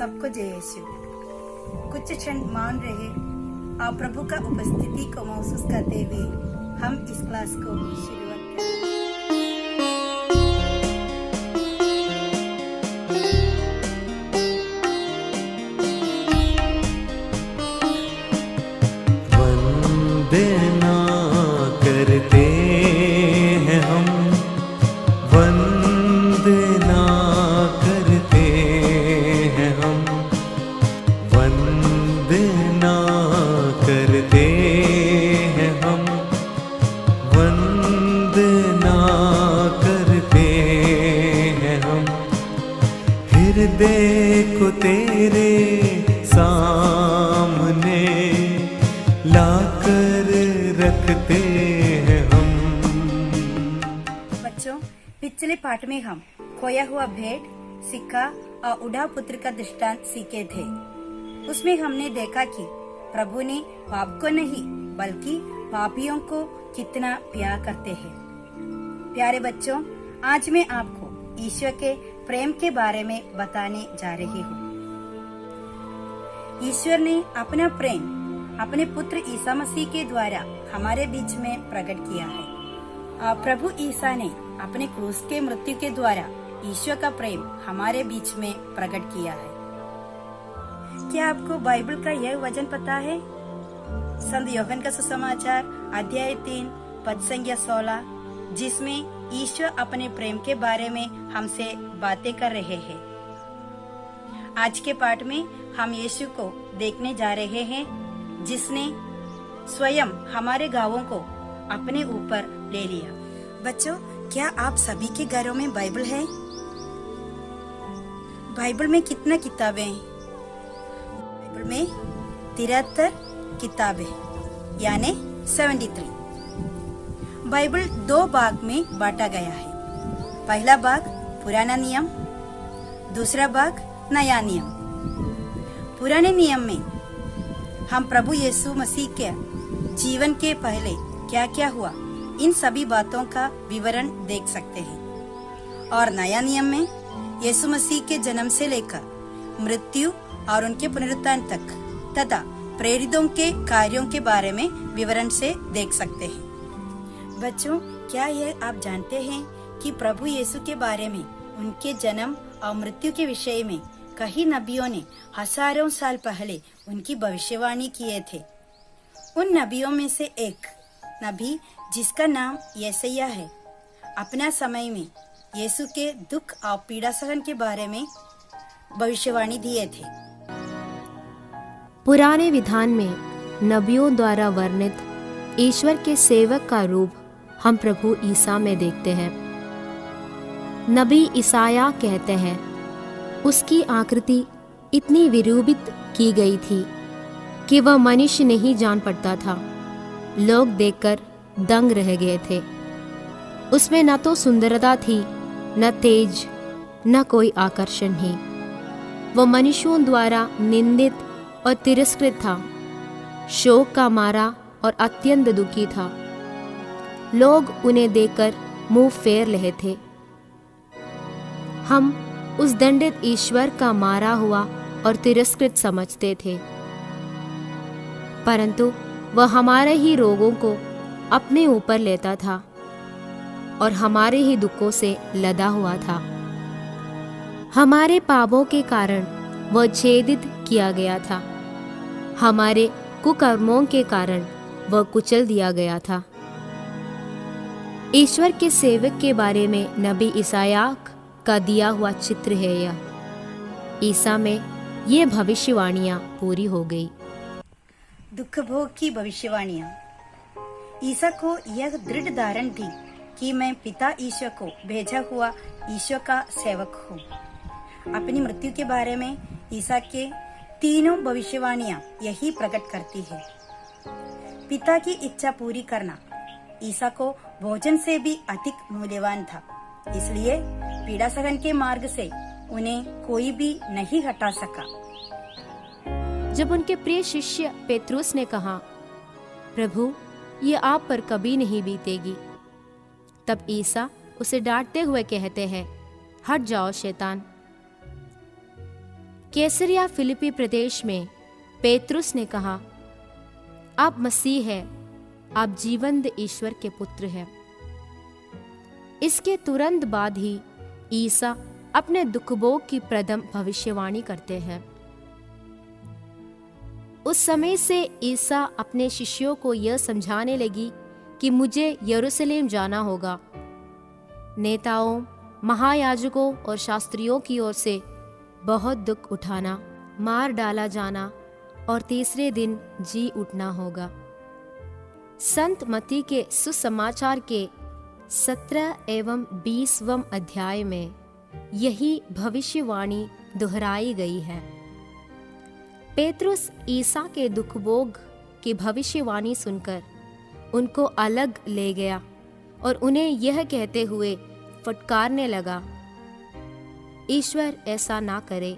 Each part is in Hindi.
सबको जय यीशु। कुछ क्षण मौन रहे और प्रभु का उपस्थिति को महसूस करते हुए हम इस क्लास को शुरुआत करें। वंदना करते हैं हम, वंदना करते हैं हम, वंदना करते हैं हम, वंदना करते हैं हम। हृदय को तेरे सामने लाकर रखते हैं हम। बच्चों, पिछले पाठ में हम खोया हुआ भेड़, सिक्का और उड़ा पुत्र का दृष्टांत सीखे थे। उसमें हमने देखा कि प्रभु ने पाप को नहीं बल्कि पापियों को कितना प्यार करते हैं। प्यारे बच्चों, आज मैं आपको ईश्वर के प्रेम के बारे में बताने जा रही हूँ। ईश्वर ने अपना प्रेम अपने पुत्र ईसा मसीह के द्वारा हमारे बीच में प्रकट किया है। प्रभु ईसा ने अपने क्रूस के मृत्यु के द्वारा ईश्वर का प्रेम हमारे बीच में प्रकट किया है। क्या आपको बाइबल का यह वचन पता है? संत यूहन्ना का सुसमाचार अध्याय 3 पद संख्या 16, जिसमें ईश्वर अपने प्रेम के बारे में हमसे बातें कर रहे हैं। आज के पाठ में हम यीशु को देखने जा रहे हैं, जिसने स्वयं हमारे घावों को अपने ऊपर ले लिया। बच्चों, क्या आप सभी के घरों में बाइबल है? बाइबल में कितना किताबें हैं? बाइबल में 73 किताबें, यानी 73। बाइबल 2 भाग में बांटा गया है। पहला भाग पुराना नियम, दूसरा भाग नया नियम। पुराने नियम में हम प्रभु यीशु मसीह के जीवन के पहले क्या क्या हुआ, इन सभी बातों का विवरण देख सकते हैं। और नया नियम में यीशु मसीह के जन्म से लेकर मृत्यु और उनके पुनरुत्थान तक तथा प्रेरितों के कार्यों के बारे में विवरण से देख सकते हैं। बच्चों, क्या यह आप जानते हैं कि प्रभु यीशु के बारे में, उनके जन्म और मृत्यु के विषय में कई नबियों ने हजारों साल पहले उनकी भविष्यवाणी किए थे। उन नबियों में से एक नबी, जिसका नाम यशायाह है, अपना समय में यीशु के दुख और पीड़ा सहन के बारे में भविष्यवाणी दिए थे। पुराने विधान में नबियों द्वारा वर्णित ईश्वर के सेवक का रूप हम प्रभु ईसा में देखते हैं। नबी ईसाया कहते हैं, उसकी आकृति इतनी विरूपित की गई थी कि वह मनुष्य नहीं जान पड़ता था। लोग देखकर दंग रह गए थे। उसमें न तो सुंदरता थी, न तेज, न कोई आकर्षण ही। वह मनुष्यों द्वारा निंदित और तिरस्कृत था, शोक का मारा और अत्यंत दुखी था। लोग उन्हें देखकर मुंह फेर रहे थे। हम उस दंडित ईश्वर का मारा हुआ और तिरस्कृत समझते थे, परंतु वह हमारे ही रोगों को अपने ऊपर लेता था और हमारे ही दुखों से लदा हुआ था। हमारे पापों के कारण वह छेदित किया गया था, हमारे कुकर्मों के कारण वह कुचल दिया गया था। ईश्वर के सेवक के बारे में नबी ईसाया का दिया हुआ चित्र है यह। ईसा में ये भविष्यवाणियां पूरी हो गई। दुख भोग की भविष्यवाणियां। ईसा को यह दृढ़ धारण थी कि मैं पिता ईश्वर को भेजा हुआ ईश्वर का सेवक हूँ। अपनी मृत्यु के बारे में ईसा के तीनों भविष्यवाणियां यही प्रकट करती है। पिता की इच्छा पूरी करना ईसा को भोजन से भी अधिक मूल्यवान था, इसलिए पीड़ा सहन के मार्ग से उन्हें कोई भी नहीं हटा सका। जब उनके प्रिय शिष्य पेत्रुस ने कहा, प्रभु, ये आप पर कभी नहीं बीतेगी, तब ईसा उसे डांटते हुए कहते हैं, हट जाओ शैतान, कैसरिया फिलिपी प्रदेश में पेतरुस ने कहा, आप मसीह है, आप जीवंत ईश्वर के पुत्र हैं। इसके तुरंत बाद ही ईसा अपने दुखभोग की प्रथम भविष्यवाणी करते हैं। उस समय से ईसा अपने शिष्यों को यह समझाने लगी कि मुझे यरूशलेम जाना होगा, नेताओं, महायाजकों और शास्त्रियों की ओर से बहुत दुख उठाना, मार डाला जाना और तीसरे दिन जी उठना होगा। संत मत्ती के सुसमाचार के 17 एवं 20वें अध्याय में यही भविष्यवाणी दोहराई गई है। पेतरुस ईसा के दुखभोग की भविष्यवाणी सुनकर उनको अलग ले गया और उन्हें यह कहते हुए फटकारने लगा, ईश्वर ऐसा ना करे,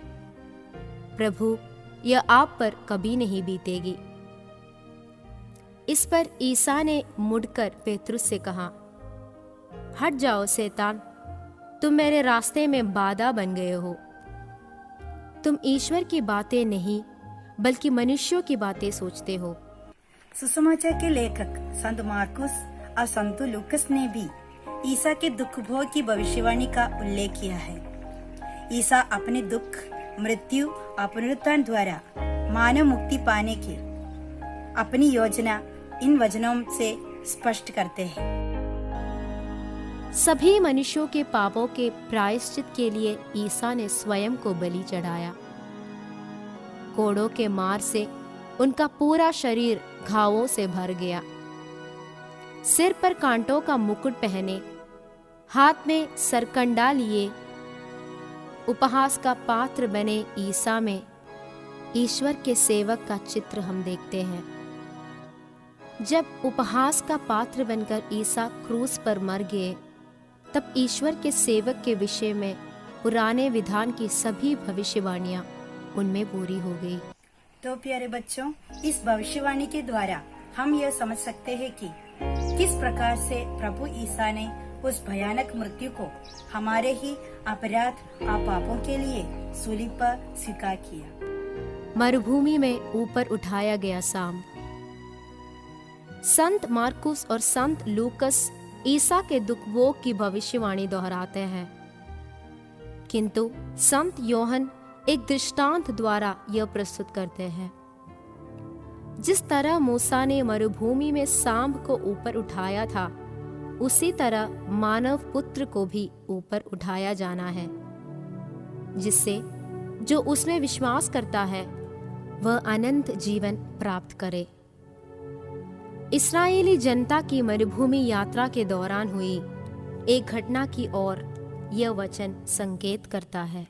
प्रभु यह आप पर कभी नहीं बीतेगी। इस पर ईसा ने मुड़कर पेतरुस से कहा, हट जाओ शैतान, तुम मेरे रास्ते में बाधा बन गए हो। तुम ईश्वर की बातें नहीं बल्कि मनुष्यों की बातें सोचते हो। सुसमाचार के लेखक संत मार्कुस और संत लूकस ने भी ईसा के दुख भोग की भविष्यवाणी का उल्लेख किया है। ईसा अपने दुख, मृत्यु और पुनरुत्थान द्वारा मानव मुक्ति पाने की अपनी योजना इन वचनों से स्पष्ट करते हैं। सभी मनुष्यों के पापों के प्रायश्चित के लिए ईसा ने स्वयं को बलि चढ़ाया। कोड़ों के मार से उनका पूरा शरीर घावों से भर गया। सिर पर कांटों का मुकुट पहने, हाथ में सरकंडा लिए, उपहास का पात्र बने ईसा में ईश्वर के सेवक का चित्र हम देखते हैं। जब उपहास का पात्र बनकर ईसा क्रूस पर मर गए, तब ईश्वर के सेवक के विषय में पुराने विधान की सभी भविष्यवाणियां उनमें पूरी हो गई। तो प्यारे बच्चों, इस भविष्यवाणी के द्वारा हम यह समझ सकते हैं कि किस प्रकार से प्रभु ईसा ने उस भयानक मृत्यु को हमारे ही अपराध और पापों के लिए सूली पर स्वीकार किया। मरुभूमि में ऊपर उठाया गया सांप। संत मार्कुस और संत लूकस ईसा के दुखभोग की भविष्यवाणी दोहराते हैं, किंतु संत योहन एक दृष्टांत द्वारा यह प्रस्तुत करते हैं। जिस तरह मूसा ने मरुभूमि में सांप को ऊपर उठाया था, उसी तरह मानव पुत्र को भी ऊपर उठाया जाना है, जिससे जो उसमें विश्वास करता है वह अनंत जीवन प्राप्त करे। इस्राएली जनता की मरुभूमि यात्रा के दौरान हुई एक घटना की ओर यह वचन संकेत करता है।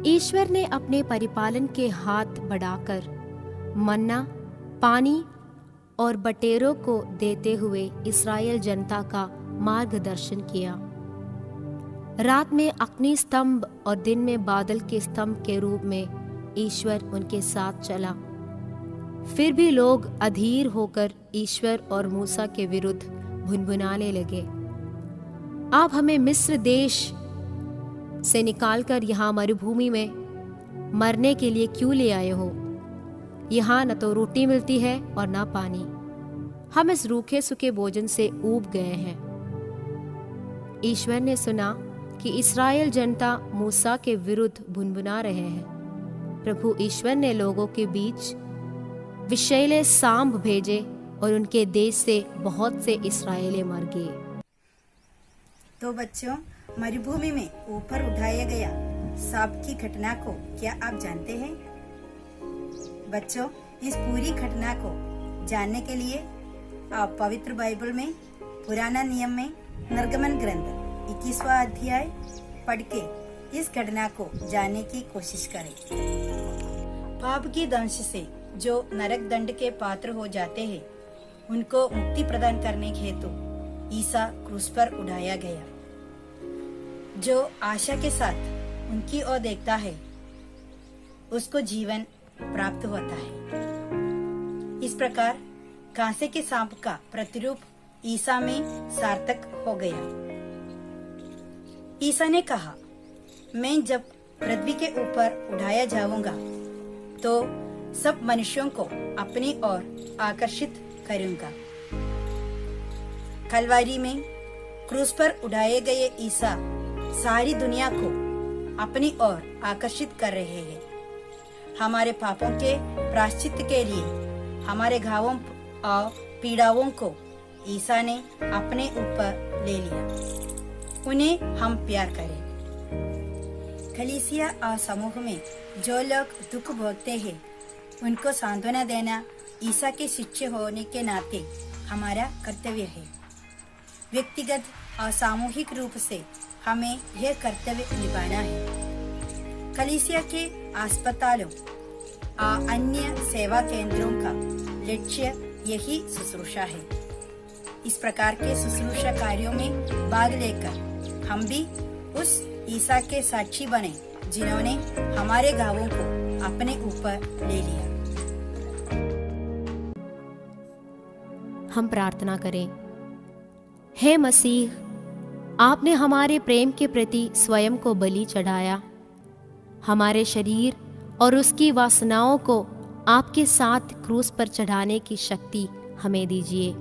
ईश्वर ने अपने परिपालन के हाथ बढ़ाकर मन्ना, पानी और बटेरों को देते हुए इस्राएल जनता का मार्गदर्शन किया। रात में अग्नि स्तंभ और दिन में बादल के स्तंभ के रूप में ईश्वर उनके साथ चला। फिर भी लोग अधीर होकर ईश्वर और मूसा के विरुद्ध भुनभुनाने लगे, आप हमें मिस्र देश से निकालकर यहाँ मरुभूमि में मरने के लिए क्यों ले आए हो? यहाँ न तो रोटी मिलती है और न पानी, हम इस रूखे सूखे भोजन से ऊब गए हैं। ईश्वर ने सुना कि इस्राएल जनता मूसा के विरुद्ध भुनभुना रहे हैं। प्रभु ईश्वर ने लोगों के बीच विषैले सांप भेजे और उनके देश से बहुत से इस्राएली मर गए। तो बच्चों, मरुभूमि में ऊपर उठाया गया सांप की घटना को क्या आप जानते हैं? बच्चों, इस पूरी घटना को जानने के लिए आप पवित्र बाइबल में पुराना नियम में निर्गमन ग्रंथ 21वां अध्याय पढ़ के इस घटना को जानने की कोशिश करें। पाप की दंश से जो नरक दंड के पात्र हो जाते हैं, उनको मुक्ति प्रदान करने हेतु ईसा क्रूस पर उठाया गया। जो आशा के साथ उनकी ओर देखता है, उसको जीवन प्राप्त होता है। इस प्रकार कांसे के सांप का प्रतिरूप ईसा में सार्थक हो गया। ईसा ने कहा, मैं जब पृथ्वी के ऊपर उठाया जाऊंगा तो सब मनुष्यों को अपनी ओर आकर्षित करूंगा। कलवारी में क्रूस पर उठाए गए ईसा सारी दुनिया को अपनी ओर आकर्षित कर रहे हैं। हमारे पापों के प्रायश्चित के लिए हमारे घावों और पीड़ाओं को ईसा ने अपने ऊपर ले लिया। उन्हें हम प्यार करें। कलीसिया और समूह में जो लोग दुख भोगते हैं उनको सांत्वना देना ईसा के शिष्य होने के नाते हमारा कर्तव्य है। व्यक्तिगत और सामूहिक रूप से हमें यह कर्तव्य निभाना है। कलीसिया के अस्पतालों और अन्य सेवा केंद्रों का लक्ष्य यही शुश्रूषा है। इस प्रकार के शुश्रूषा कार्यों में भाग लेकर हम भी उस ईसा के साक्षी बने जिन्होंने हमारे घावों को अपने ऊपर ले लिया। हम प्रार्थना करें। हे मसीह, आपने हमारे प्रेम के प्रति स्वयं को बलि चढ़ाया। हमारे शरीर और उसकी वासनाओं को आपके साथ क्रूस पर चढ़ाने की शक्ति हमें दीजिए।